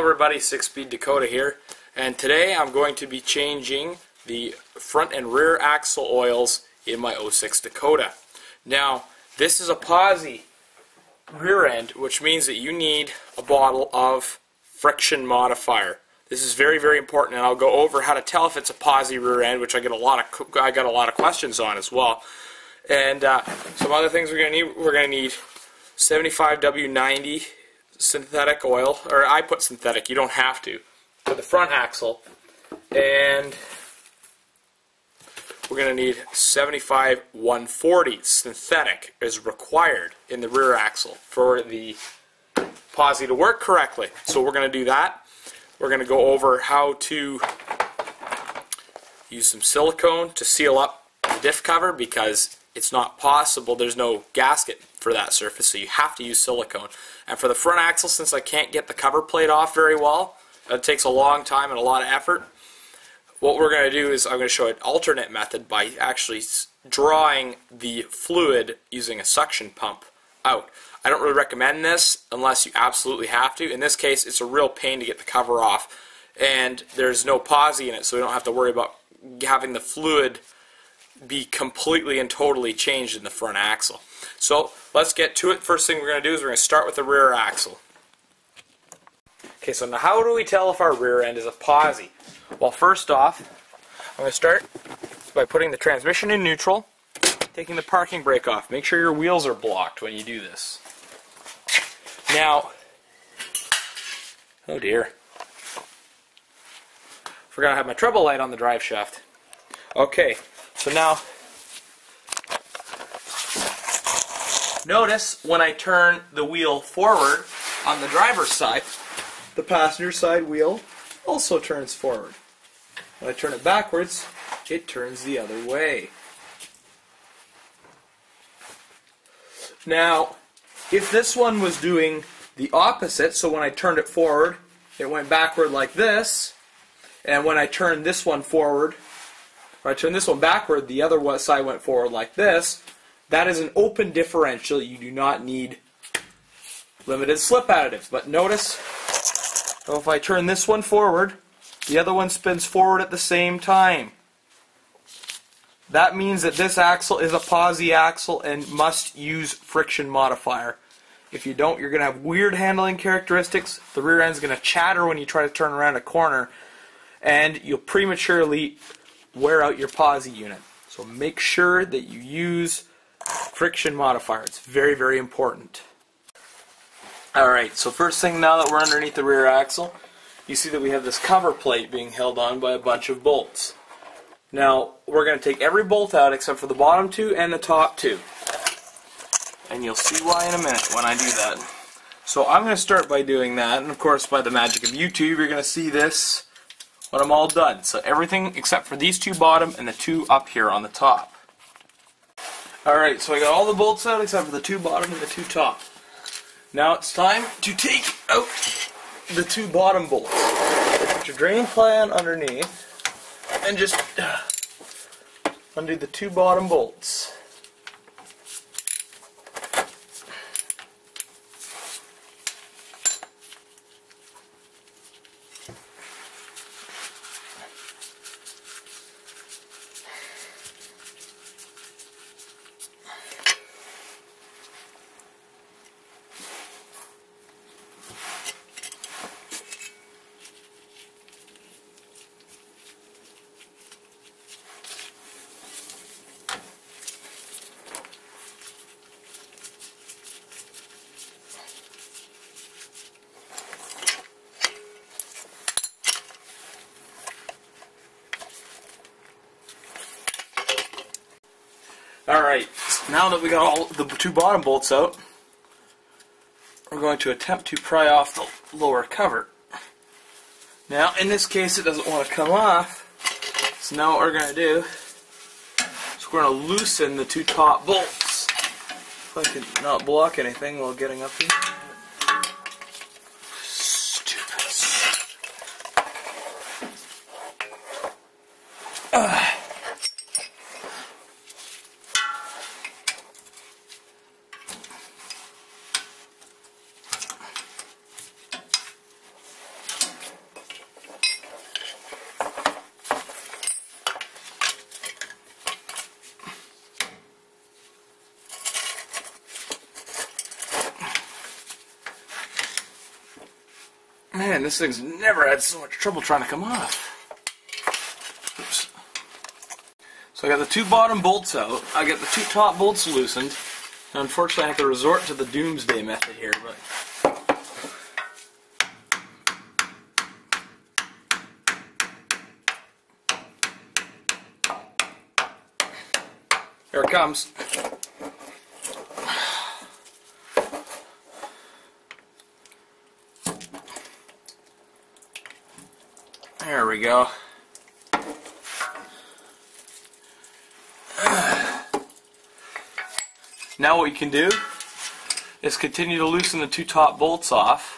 everybody, 6-Speed Dakota here, and today I'm going to be changing the front and rear axle oils in my 06 Dakota. Now, this is a posi rear end, which means that you need a bottle of friction modifier. This is very, very important, and I'll go over how to tell if it's a posi rear end, which I got a lot of questions on as well. And some other things we're going to need 75W90 synthetic oil, or I put synthetic, you don't have to, for the front axle, and we're going to need 75-140 synthetic is required in the rear axle for the posi to work correctly. So we're going to do that. We're going to go over how to use some silicone to seal up the diff cover, because it's not possible, there's no gasket for that surface, so you have to use silicone. And for the front axle, since I can't get the cover plate off very well, it takes a long time and a lot of effort, what we're going to do is I'm going to show an alternate method by actually drawing the fluid using a suction pump out. I don't really recommend this unless you absolutely have to. In this case, it's a real pain to get the cover off, and there's no posi in it, so we don't have to worry about having the fluid be completely and totally changed in the front axle. So let's get to it. First thing we're going to do is we're going to start with the rear axle. Okay, so now how do we tell if our rear end is a posi? Well, first off, I'm going to start by putting the transmission in neutral, taking the parking brake off. Make sure your wheels are blocked when you do this. Now, oh dear, forgot I have my treble light on the drive shaft. Okay, so now notice when I turn the wheel forward on the driver's side, the passenger side wheel also turns forward. When I turn it backwards, it turns the other way. Now, if this one was doing the opposite, so when I turned it forward, it went backward like this, and when I turned this one forward, when I turned this one backward, the other side went forward like this, that is an open differential. You do not need limited slip additives. But notice, so if I turn this one forward, the other one spins forward at the same time. That means that this axle is a posi axle and must use friction modifier. If you don't, you're going to have weird handling characteristics. The rear end is going to chatter when you try to turn around a corner, and you'll prematurely wear out your posi unit. So make sure that you use friction modifier. It's very, very important. Alright, so first thing, now that we're underneath the rear axle, you see that we have this cover plate being held on by a bunch of bolts. Now, we're going to take every bolt out except for the bottom two and the top two. And you'll see why in a minute when I do that. So I'm going to start by doing that, and of course by the magic of YouTube, you're going to see this when I'm all done. So everything except for these two bottom and the two up here on the top. Alright, so I got all the bolts out except for the two bottom and the two top. Now it's time to take out the two bottom bolts. Put your drain plan underneath and just undo the two bottom bolts. Alright, now that we got all the two bottom bolts out, we're going to attempt to pry off the lower cover. Now, in this case, it doesn't want to come off, so now what we're going to do is we're going to loosen the two top bolts. If I can not block anything while getting up here. Man, this thing's never had so much trouble trying to come off. Oops. So I got the two bottom bolts out. I got the two top bolts loosened. And unfortunately, I have to resort to the doomsday method here, but here it comes. There we go. Now what you can do is continue to loosen the two top bolts off.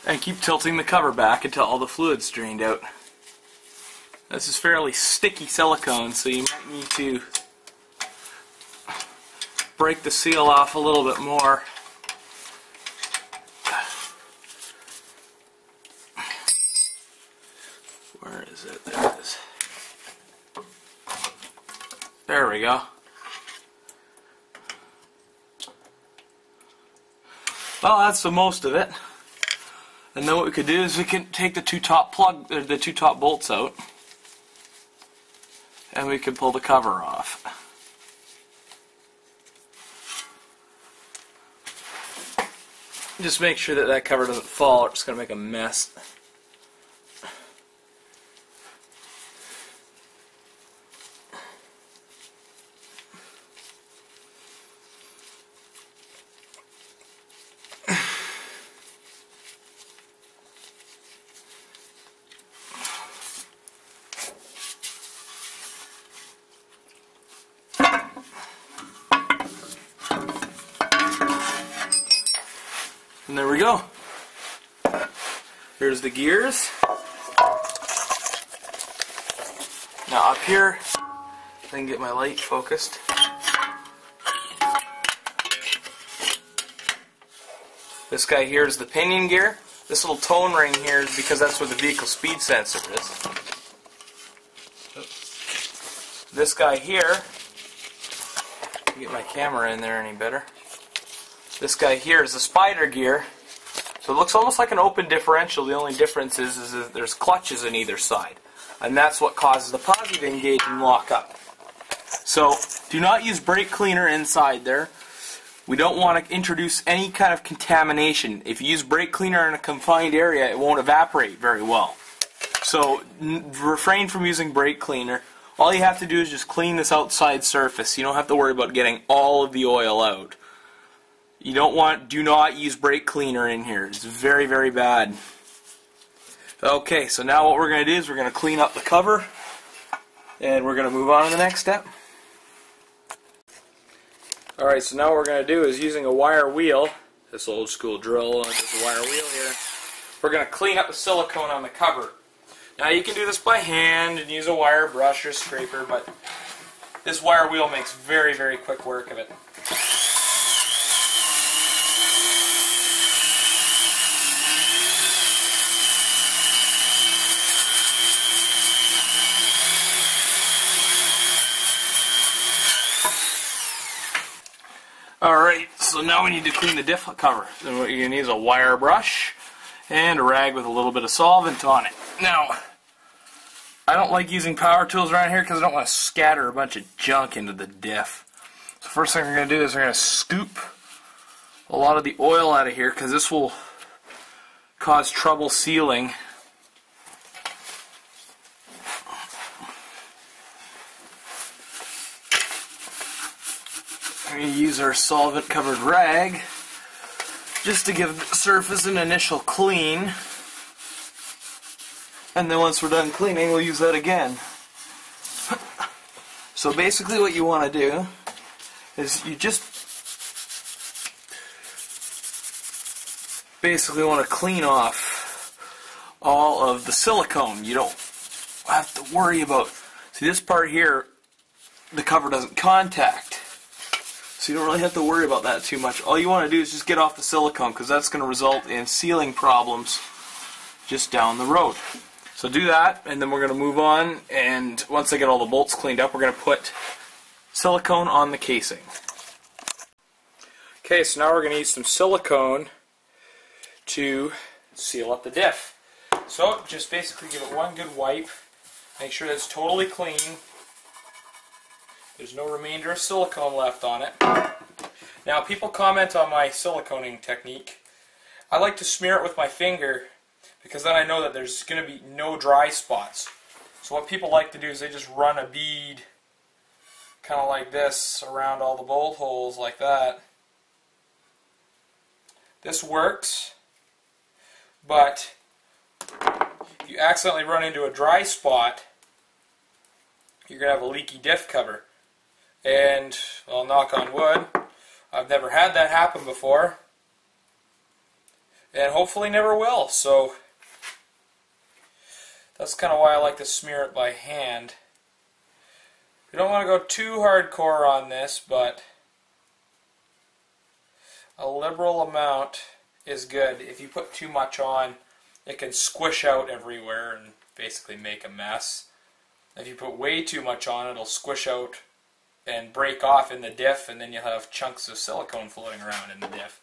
And keep tilting the cover back until all the fluid's drained out. This is fairly sticky silicone, so you might need to break the seal off a little bit more. Where is it? There it is. There we go. Well, that's the most of it. And then what we could do is we can take the two top bolts out, and we can pull the cover off. Just make sure that that cover doesn't fall, or it's going to make a mess. And there we go. Here's the gears. Now up here, I can get my light focused. This guy here is the pinion gear. This little tone ring here is because that's where the vehicle speed sensor is. This guy here, get my camera in there any better. This guy here is the spider gear. So it looks almost like an open differential. The only difference is that there's clutches on either side. And that's what causes the posi to engage and lock up. So do not use brake cleaner inside there. We don't want to introduce any kind of contamination. If you use brake cleaner in a confined area, it won't evaporate very well. So refrain from using brake cleaner. All you have to do is just clean this outside surface. You don't have to worry about getting all of the oil out. Do not use brake cleaner in here. It's very, very bad. Okay, so now what we're going to do is we're going to clean up the cover, and we're going to move on to the next step. Alright, so now what we're going to do is using a wire wheel, this old school drill, this wire wheel here, we're going to clean up the silicone on the cover. Now you can do this by hand and use a wire brush or scraper, but this wire wheel makes very, very quick work of it. Alright, so now we need to clean the diff cover. Then what you're going to need is a wire brush and a rag with a little bit of solvent on it. Now, I don't like using power tools around here because I don't want to scatter a bunch of junk into the diff. So first thing we're going to do is we're going to scoop a lot of the oil out of here because this will cause trouble sealing. We're going to use our solvent covered rag just to give the surface an initial clean, and then once we're done cleaning we'll use that again. So basically what you want to do is you just basically want to clean off all of the silicone. You don't have to worry about, see this part here, the cover doesn't contact. So you don't really have to worry about that too much. All you want to do is just get off the silicone because that's going to result in sealing problems just down the road. So do that, and then we're going to move on, and once I get all the bolts cleaned up, we're going to put silicone on the casing. Okay, so now we're going to use some silicone to seal up the diff. So just basically give it one good wipe, make sure that it's totally clean. There's no remainder of silicone left on it. Now people comment on my siliconing technique. I like to smear it with my finger because then I know that there's going to be no dry spots. So what people like to do is they just run a bead kind of like this around all the bolt holes like that. This works, but if you accidentally run into a dry spot, you're going to have a leaky diff cover. And, well, knock on wood, I've never had that happen before, and hopefully never will. So that's kind of why I like to smear it by hand. You don't want to go too hardcore on this, but a liberal amount is good. If you put too much on, it can squish out everywhere and basically make a mess. If you put way too much on, it'll squish out and break off in the diff, and then you'll have chunks of silicone floating around in the diff.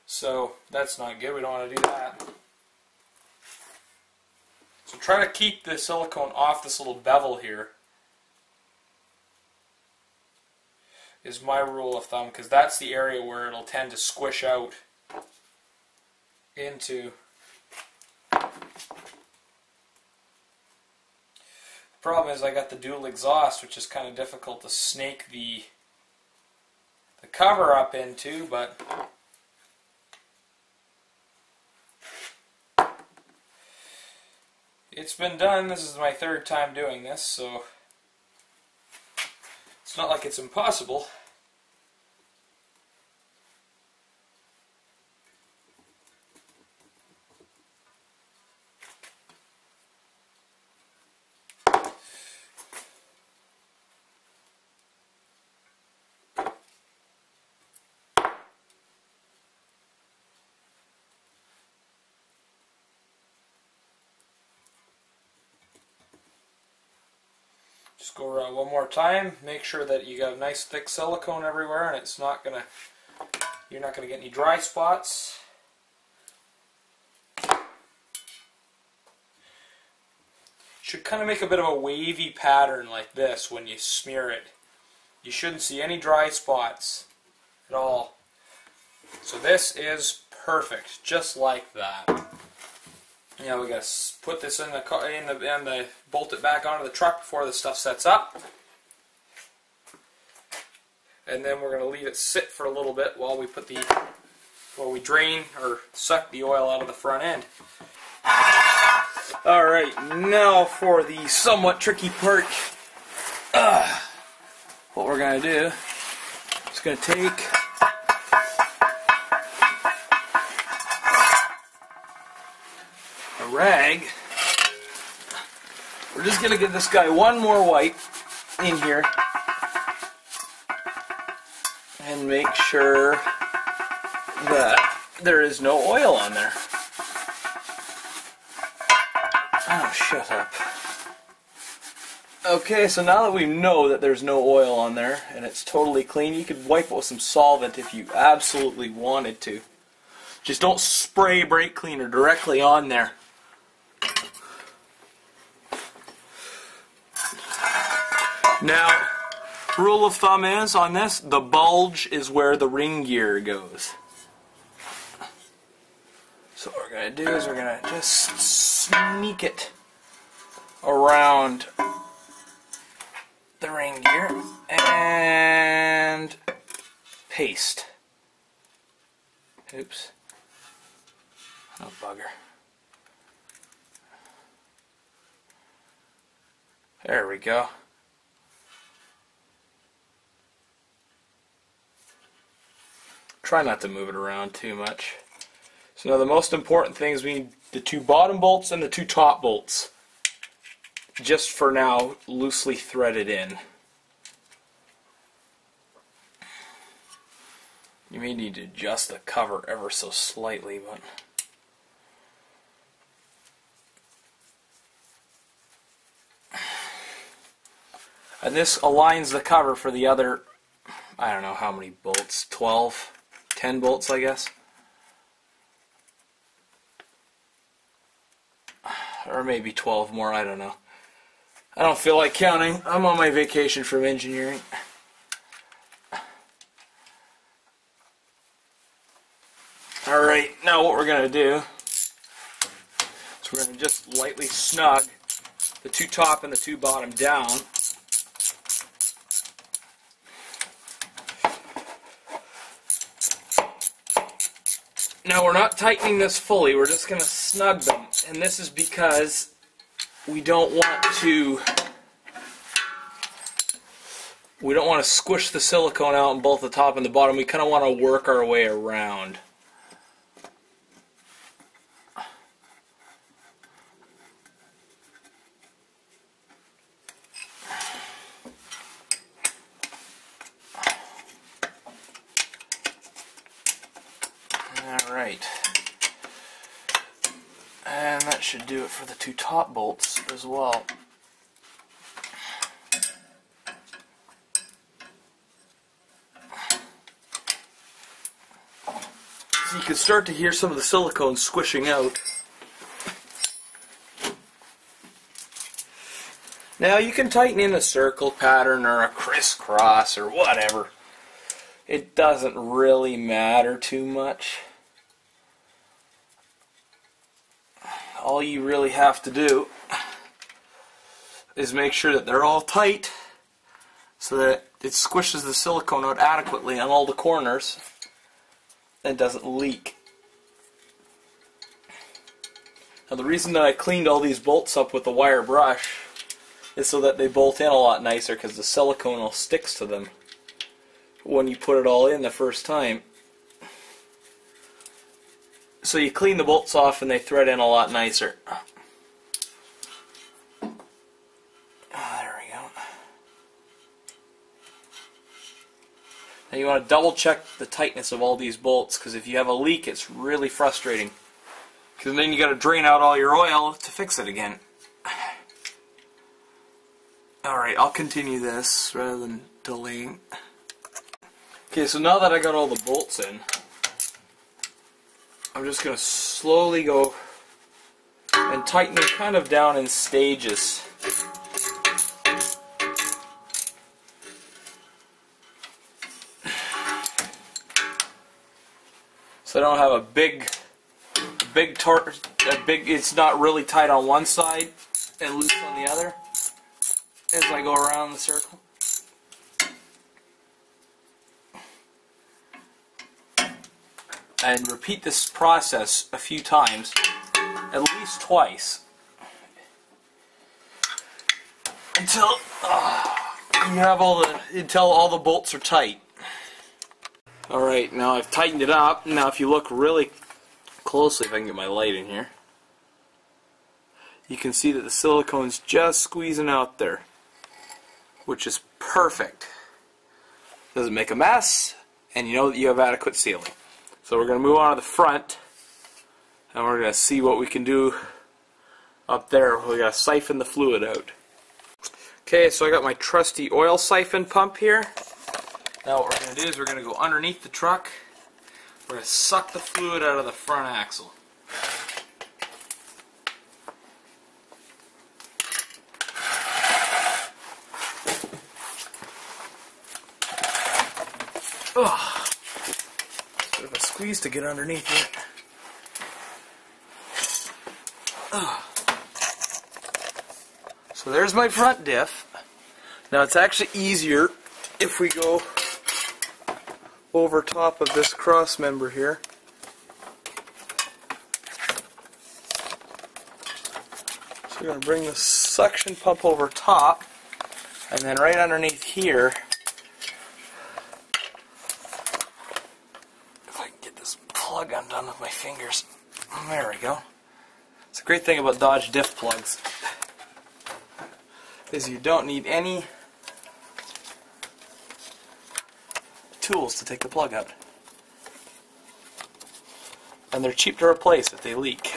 So that's not good. We don't want to do that. So try to keep the silicone off this little bevel here, is my rule of thumb, because that's the area where it'll tend to squish out into. The problem is I got the dual exhaust, which is kind of difficult to snake the cover up into, but it's been done. This is my third time doing this, so it's not like it's impossible. Just go around one more time. Make sure that you got nice thick silicone everywhere, and it's not gonna. You're not gonna get any dry spots. Should kind of make a bit of a wavy pattern like this when you smear it. You shouldn't see any dry spots at all. So this is perfect, just like that. Yeah, we gotta put this in the car, and bolt it back onto the truck before the stuff sets up, and then we're gonna leave it sit for a little bit while we drain or suck the oil out of the front end. All right, now for the somewhat tricky part. What we're gonna do is gonna take rag. We're just going to give this guy one more wipe in here and make sure that there is no oil on there. Oh, shut up. Okay, so now that we know that there's no oil on there and it's totally clean, you could wipe it with some solvent if you absolutely wanted to. Just don't spray brake cleaner directly on there. Now, rule of thumb is on this, the bulge is where the ring gear goes. So what we're going to do is we're going to just sneak it around the ring gear and paste. Oops. Oh, bugger. There we go. Try not to move it around too much. So now the most important thing is we need the two bottom bolts and the two top bolts. Just for now, loosely threaded in. You may need to adjust the cover ever so slightly, but And this aligns the cover for the other, I don't know how many bolts, 12, 10 bolts I guess. Or maybe 12 more, I don't know. I don't feel like counting. I'm on my vacation from engineering. Alright, now what we're going to do is we're going to just lightly snug the two top and the two bottom down. Now we're not tightening this fully, we're just going to snug them. And this is because we don't want to squish the silicone out on both the top and the bottom. We kind of want to work our way around. Alright, and that should do it for the two top bolts as well. So you can start to hear some of the silicone squishing out. Now you can tighten in a circle pattern or a crisscross or whatever. It doesn't really matter too much. All you really have to do is make sure that they're all tight so that it squishes the silicone out adequately on all the corners and doesn't leak. Now the reason that I cleaned all these bolts up with a wire brush is so that they bolt in a lot nicer, because the silicone all sticks to them when you put it all in the first time. So you clean the bolts off and they thread in a lot nicer. There we go. Now you want to double check the tightness of all these bolts, because if you have a leak it's really frustrating. Because then you got to drain out all your oil to fix it again. Alright, I'll continue this rather than delaying. Okay, so now that I got all the bolts in, I'm just going to slowly go and tighten them kind of down in stages. So I don't have a big it's not really tight on one side and loose on the other as I go around the circle. And repeat this process a few times, at least twice, until you have until all the bolts are tight. Alright, now I've tightened it up. Now if you look really closely, if I can get my light in here, you can see that the silicone's just squeezing out there, which is perfect. Doesn't make a mess, and you know that you have adequate sealing. So we're going to move on to the front, and we're going to see what we can do up there. We're going to siphon the fluid out. Okay, so I got my trusty oil siphon pump here. Now what we're going to do is we're going to go underneath the truck. We're going to suck the fluid out of the front axle. Ugh. Bit of a squeeze to get underneath it. So there's my front diff. Now it's actually easier if we go over top of this cross member here. So we're going to bring the suction pump over top, and then right underneath here, plug undone with my fingers. There we go. It's a great thing about Dodge diff plugs is you don't need any tools to take the plug out. And they're cheap to replace if they leak.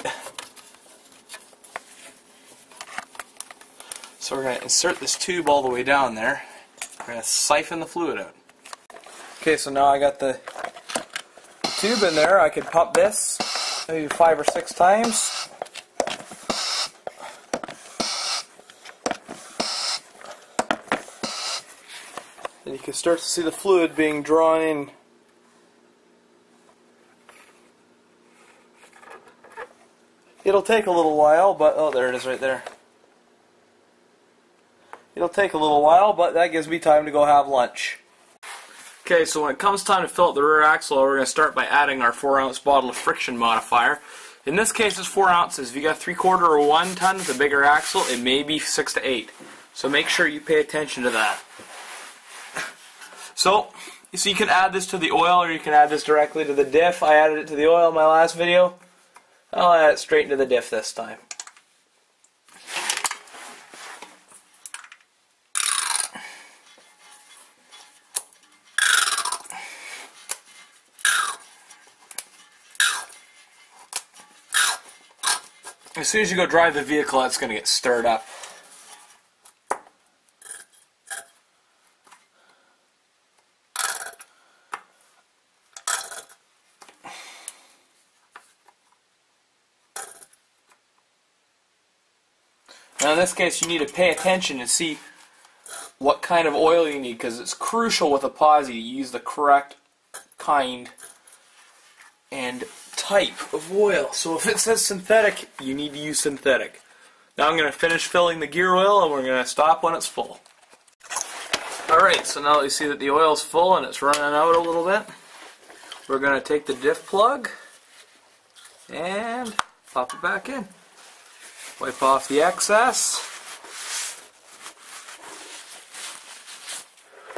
So we're going to insert this tube all the way down there. We're going to siphon the fluid out. Okay, so now I got the tube in there. I could pump this maybe 5 or 6 times. And you can start to see the fluid being drawn in. It'll take a little while, but oh, there it is right there. It'll take a little while, but that gives me time to go have lunch. Okay, so when it comes time to fill up the rear axle, we're going to start by adding our 4-ounce bottle of friction modifier. In this case, it's 4 ounces. If you got 3/4 or 1 ton with a bigger axle, it may be 6 to 8. So make sure you pay attention to that. So you can add this to the oil, or you can add this directly to the diff. I added it to the oil in my last video. I'll add it straight into the diff this time. As soon as you go drive the vehicle, that's going to get stirred up. Now in this case, you need to pay attention and see what kind of oil you need, because it's crucial with a posi to use the correct kind and type of oil. So if it says synthetic, you need to use synthetic. Now I'm going to finish filling the gear oil, and we're going to stop when it's full. Alright, so now that you see that the oil is full and it's running out a little bit, we're going to take the diff plug and pop it back in. Wipe off the excess.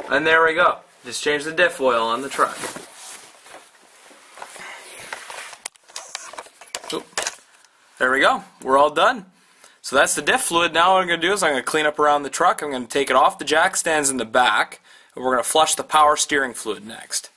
And there we go. Just change the diff oil on the truck. Oop. There we go. We're all done. So that's the diff fluid. Now what I'm going to do is I'm going to clean up around the truck. I'm going to take it off the jack stands in the back, and we're going to flush the power steering fluid next.